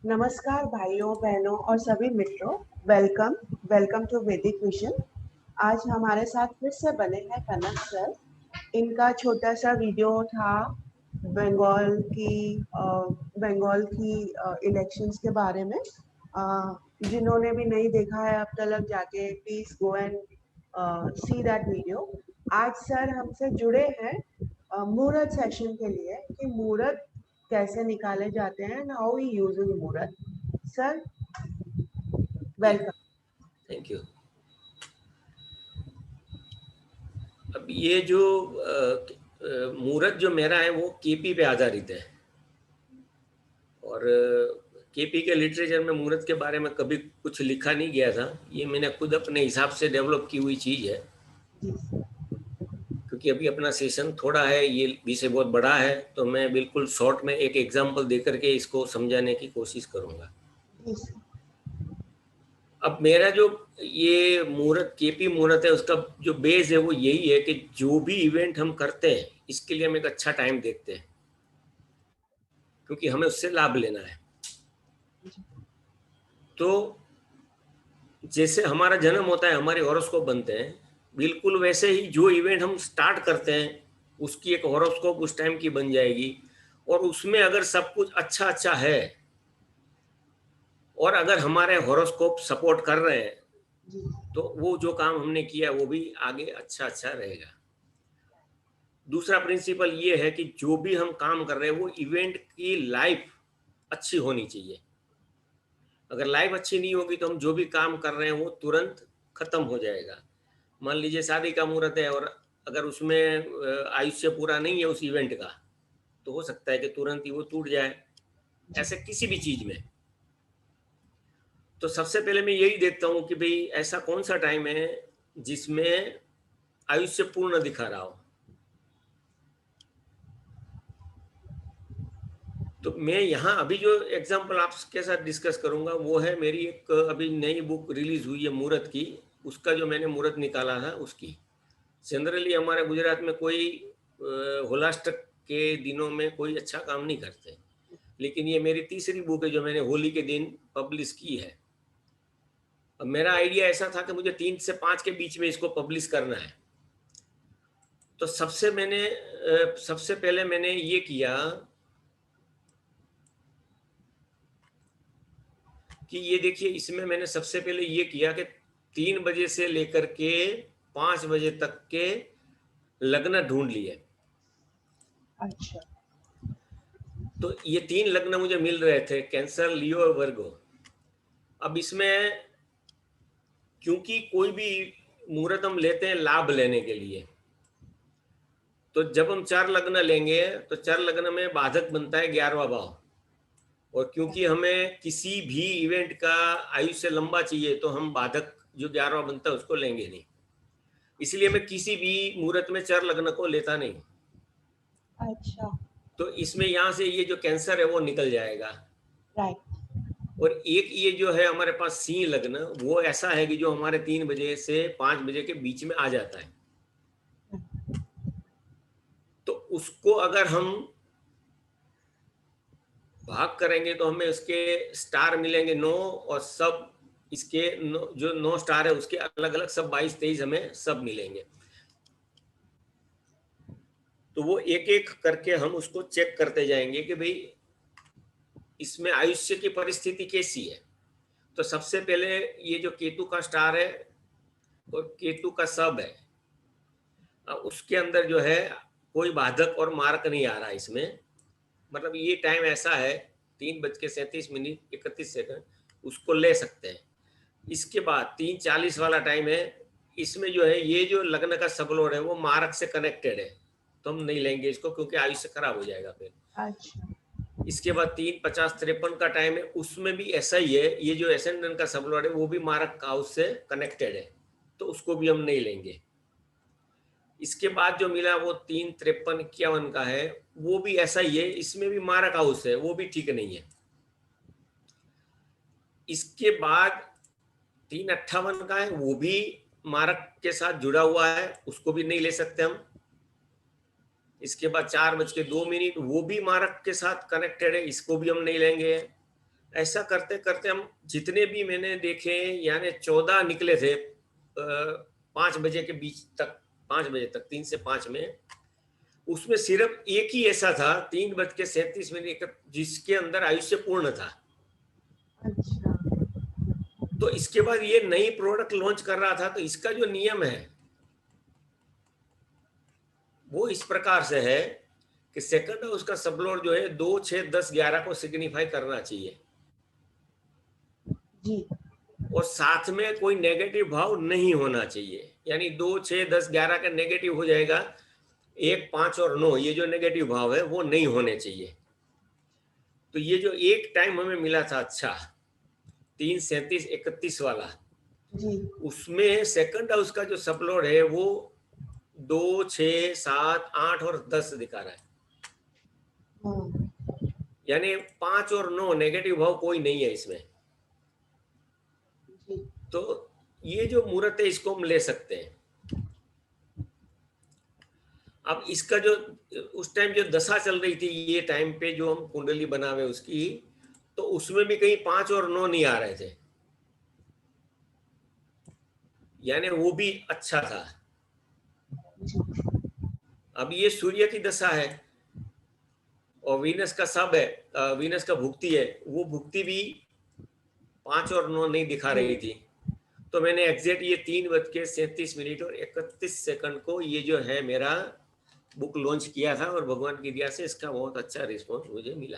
नमस्कार भाइयों बहनों और सभी मित्रों। वेलकम वेलकम टू वैदिक विजन। आज हमारे साथ फिर से बने हैं कनक सर। इनका छोटा सा वीडियो था बंगाल की इलेक्शंस के बारे में। जिन्होंने भी नहीं देखा है अब तक जाके please go and see that video. आज सर हमसे जुड़े हैं मुहूर्त सेशन के लिए कि मुहूर्त कैसे निकाले जाते हैं एंड हाउ वी यूजिंग मुहूर्त। Sir welcome. Thank you. अब ये जो मुहूर्त जो मेरा है वो केपी पे आधारित है और केपी के लिटरेचर में मुहूर्त के बारे में कभी कुछ लिखा नहीं गया था। ये मैंने खुद अपने हिसाब से डेवलप की हुई चीज़ है, क्योंकि अभी अपना सेशन थोड़ा है, ये विषय बहुत बड़ा है, तो मैं बिल्कुल शॉर्ट में एक एग्जांपल देकर के इसको समझाने की कोशिश करूँगा। अब मेरा जो ये मुहूर्त केपी मुहूर्त है उसका जो बेस है वो यही है कि जो भी इवेंट हम करते हैं इसके लिए हम एक अच्छा टाइम देखते हैं, क्योंकि हमें उससे लाभ लेना है। तो जैसे हमारा जन्म होता है, हमारे हॉरोस्कोप बनते हैं, बिल्कुल वैसे ही जो इवेंट हम स्टार्ट करते हैं उसकी एक हॉरोस्कोप उस टाइम की बन जाएगी। और उसमें अगर सब कुछ अच्छा अच्छा है और अगर हमारे हॉरोस्कोप सपोर्ट कर रहे हैं तो वो जो काम हमने किया वो भी आगे अच्छा अच्छा रहेगा। दूसरा प्रिंसिपल ये है कि जो भी हम काम कर रहे हैं वो इवेंट की लाइफ अच्छी होनी चाहिए। अगर लाइफ अच्छी नहीं होगी तो हम जो भी काम कर रहे हैं वो तुरंत खत्म हो जाएगा। मान लीजिए शादी का मुहूर्त है और अगर उसमें आयुष्य पूरा नहीं है उस इवेंट का, तो हो सकता है कि तुरंत ही वो टूट जाए। ऐसे किसी भी चीज में तो सबसे पहले मैं यही देखता हूँ कि भाई ऐसा कौन सा टाइम है जिसमें आयुष्य पूर्ण दिखा रहा हो। तो मैं यहाँ अभी जो एग्जांपल आपके साथ डिस्कस करूंगा वो है मेरी एक अभी नई बुक रिलीज हुई है मुहूर्त की, उसका जो मैंने मुहूर्त निकाला था उसकी। जनरली हमारे गुजरात में कोई होलाष्टक के दिनों में कोई अच्छा काम नहीं करते, लेकिन ये मेरी तीसरी बुक है जो मैंने होली के दिन पब्लिश की है। अब मेरा आइडिया ऐसा था कि मुझे 3 से 5 के बीच में इसको पब्लिश करना है। तो सबसे पहले मैंने ये किया कि ये देखिए, इसमें मैंने सबसे पहले ये किया कि 3 बजे से लेकर के 5 बजे तक के लग्न ढूंढ लिए। अच्छा। तो ये 3 लग्न मुझे मिल रहे थे, कैंसर, लियो और वर्गो। अब इसमें क्योंकि कोई भी मुहूर्त हम लेते हैं लाभ लेने के लिए, तो जब हम 4 लग्न लेंगे तो 4 लग्न में बाधक बनता है 11वां भाव। और क्योंकि हमें किसी भी इवेंट का आयुष्य लंबा चाहिए तो हम बाधक जो 11वां बनता है उसको लेंगे नहीं। इसलिए मैं किसी भी मुहूर्त में 4 लग्न को लेता नहीं। अच्छा। तो इसमें यहाँ से ये जो कैंसर है वो निकल जाएगा। राइट। और एक ये जो है हमारे पास सिंह लग्न, वो ऐसा है कि जो हमारे 3 बजे से 5 बजे के बीच में आ जाता है। तो उसको अगर हम भाग करेंगे तो हमें उसके स्टार मिलेंगे 9, और सब इसके जो 9 स्टार है उसके अलग अलग सब 22-23 हमें सब मिलेंगे। तो वो एक एक करके हम उसको चेक करते जाएंगे कि भाई इसमें आयुष्य की परिस्थिति कैसी है। तो सबसे पहले ये जो केतु का स्टार है और केतु का सब है, उसके अंदर जो है कोई बाधक और मार्क नहीं आ रहा इसमें। मतलब ये टाइम ऐसा है 3:37:31, उसको ले सकते हैं। इसके बाद 3:40 वाला टाइम है, इसमें जो है ये जो लग्न का सबलोड है वो मार्क से कनेक्टेड है, तो हम नहीं लेंगे इसको क्योंकि आयुष्य खराब हो जाएगा फिर। अच्छा। इसके बाद 3:50-53 का टाइम है, उसमें भी ऐसा ही है, ये जो एसेंडेंट का सबलोड है वो भी मारक हाउस से कनेक्टेड है, तो उसको भी हम नहीं लेंगे। इसके बाद जो मिला वो 3:53-51 का है, वो भी ऐसा ही है, इसमें भी मारक हाउस है, वो भी ठीक नहीं है। इसके बाद 3:58 का है, वो भी मारक के साथ जुड़ा हुआ है, उसको भी नहीं ले सकते हम। इसके बाद 4:02, वो भी मारक के साथ कनेक्टेड है, इसको भी हम नहीं लेंगे। ऐसा करते करते हम जितने भी मैंने देखे, यानी 14 निकले थे 5 बजे के बीच तक, 5 बजे तक, 3 से 5 में। उसमें सिर्फ एक ही ऐसा था 3:37 जिसके अंदर आयुष्य पूर्ण था। अच्छा। तो इसके बाद ये नई प्रोडक्ट लॉन्च कर रहा था, तो इसका जो नियम है वो इस प्रकार से है कि सेकंड हाउस का सबलोड जो है 2, 6, 10, 11 को सिग्निफाई करना चाहिए, जी। और साथ में कोई नेगेटिव भाव नहीं होना चाहिए। यानी 2, 6, 10, 11 का नेगेटिव हो जाएगा, 1, 5 और 9 ये जो नेगेटिव भाव है वो नहीं होने चाहिए। तो ये जो एक टाइम हमें मिला था अच्छा 3, 37, 31 वाला, जी। उसमें सेकंड हाउस का जो सबलोड है वो 2, 6, 7, 8 और 10 दिखा रहा है। हाँ। यानी 5 और 9 नेगेटिव भाव कोई नहीं है इसमें। जी। तो ये जो मुहूर्त है इसको हम ले सकते हैं। अब इसका जो उस टाइम जो दशा चल रही थी, ये टाइम पे जो हम कुंडली बनावे उसकी, तो उसमें भी कहीं 5 और 9 नहीं आ रहे थे, यानी वो भी अच्छा था। जी। अब ये सूर्य की दशा है और वीनस का सब है, वीनस का भुक्ति है, वो भुक्ति भी 5 और 9 नहीं दिखा रही थी। तो मैंने एग्जैक्ट ये 3:37 और 31 को ये जो है मेरा बुक लॉन्च किया था, और भगवान की दया से इसका बहुत अच्छा रिस्पॉन्स मुझे मिला।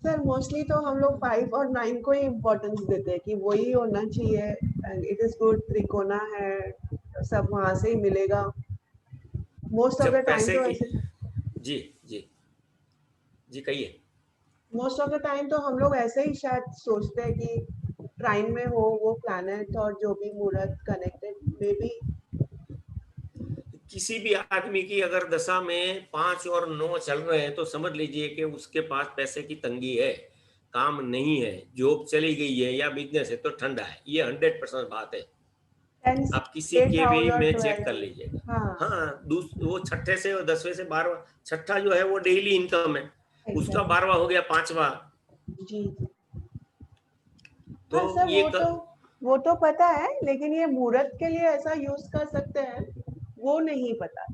सर मोस्टली तो हम लोग 5 और 9 को ही इम्पोर्टेंस देते हैं कि वही होना चाहिए, इट इज गुड, त्रिकोणा है, सब वहां से ही मिलेगा मोस्ट ऑफ द जब टाइम। पैसे तो की, ऐसे जी जी जी कहिए। मोस्ट ऑफ द टाइम तो हम लोग ऐसे ही शायद सोचते हैं कि ट्राइन में हो वो प्लैनेट और जो भी मुहूर्त कनेक्टेड मे बी। किसी भी आदमी की अगर दशा में 5 और 9 चल रहे हैं तो समझ लीजिए कि उसके पास पैसे की तंगी है, काम नहीं है, जॉब चली गई है या बिजनेस है तो ठंडा है। ये 100% बात है। 10th, आप किसी 8th के भी हाउस और में चेक कर 12th। लीजिएगा। हाँ। हाँ, वो छठे से और 10वें से 12वां, छठा जो है वो डेली इनकम है, उसका एग्जैक्ट। 12वां हो गया 5वां। जी। तो हाँ सर, ये वो तो पता है, लेकिन ये मुहूर्त के लिए ऐसा यूज कर सकते हैं वो नहीं पता।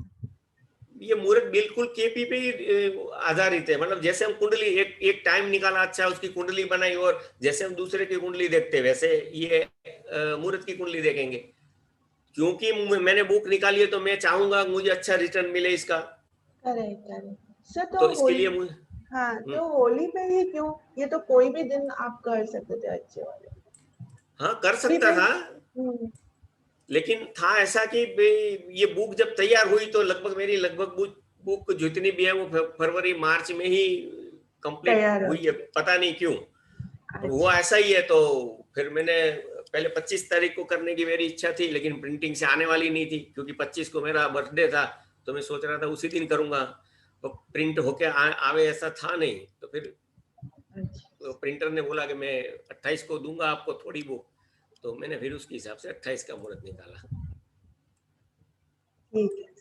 ये मुहूर्त बिल्कुल केपी पे ही आधारित है। मतलब जैसे हम कुंडली एक एक टाइम निकाला, अच्छा उसकी कुंडली बनाई, और जैसे हम दूसरे की कुंडली देखते हैं वैसे ये मुहूर्त की कुंडली देखेंगे। क्योंकि मैंने बुक निकाली है तो मैं चाहूंगा मुझे अच्छा रिटर्न मिले इसका। Correct correct sir. तो तो इसके होली, लिए मुझे हाँ तो होली पे ही क्यों, ये तो कोई भी दिन आप कर सकते थे अच्छे वाले। हाँ कर होली सकता पे। था, लेकिन था ऐसा कि ये बुक जब तैयार हुई तो लगभग मेरी बुक जितनी भी है वो फरवरी मार्च में ही कंप्लीट तैयार हो। हुई है, पता नहीं क्यों। और वो अच्छा। ऐसा ही है, तो फिर मैंने पहले 25 तारीख को करने की मेरी इच्छा थी, लेकिन प्रिंटिंग से आने वाली नहीं थी क्योंकि 25 को मेरा बर्थडे था। तो मैं सोच रहा था उसी दिन करूंगा, तो प्रिंट होके आवे ऐसा था नहीं। तो फिर अच्छा। प्रिंटर ने बोला कि मैं 28 को दूंगा आपको थोड़ी बुक, तो मैंने फिर उसके हिसाब से 28 का मुहूर्त निकाला। ठीक है।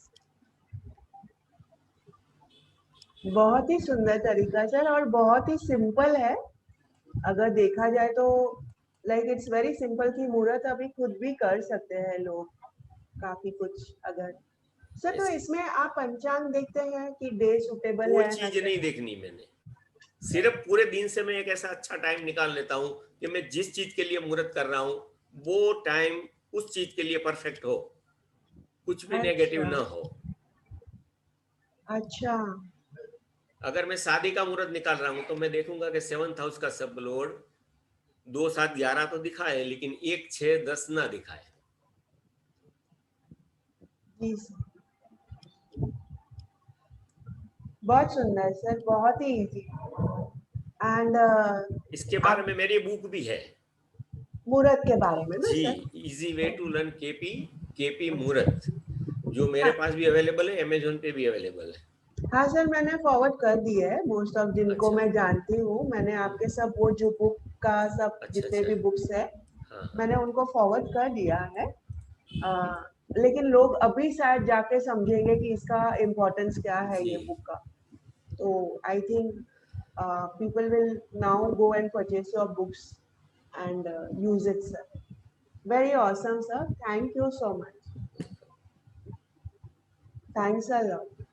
बहुत ही सुंदर तरीका सर, और बहुत ही सिंपल है अगर देखा जाए तो। लाइक इट्स वेरी सिंपल कि मुहूर्त अभी खुद भी कर सकते हैं लोग काफी कुछ अगर। सर तो ऐसे इसमें आप पंचांग देखते हैं कि डे सुटेबल कोई है चीज नहीं हस्बैंड। देखनी मैंने, सिर्फ पूरे दिन से मैं एक ऐसा अच्छा टाइम निकाल लेता हूँ कि मैं जिस चीज के लिए मुहूर्त कर रहा हूँ वो टाइम उस चीज के लिए परफेक्ट हो, कुछ भी नेगेटिव अच्छा। ना हो। अच्छा। अगर मैं शादी का मुहूर्त निकाल रहा हूँ तो मैं देखूंगा कि 7th हाउस का सब लोड 2, 7, 11 तो दिखाए, लेकिन 1, 6, 10 ना दिखाए। जी सर। बहुत सुंदर सर, बहुत ही इजी। एंड इसके बारे आप में मेरी बुक भी है, मुहूर्त के बारे में ना जी, sir. Easy way to learn KP मुहूर्त, जो मेरे हाँ। पास भी अवेलेबल है, अमेजोन पे भी अवेलेबल है। हाँ सर, मैंने फॉरवर्ड कर दिया है मोस्ट ऑफ जिनको अच्छा मैं जानती हूँ। मैंने आपके सब वो जो बुक का सब अच्छा जितने अच्छा। भी बुक्स है हाँ हाँ। मैंने उनको फॉरवर्ड कर दिया है। लेकिन लोग अभी शायद जाके समझेंगे कि इसका इम्पोर्टेंस क्या है जी, ये बुक का। तो I think people will now go and purchase your books and use it, sir. Very awesome, sir. Thank you so much. Thanks a lot.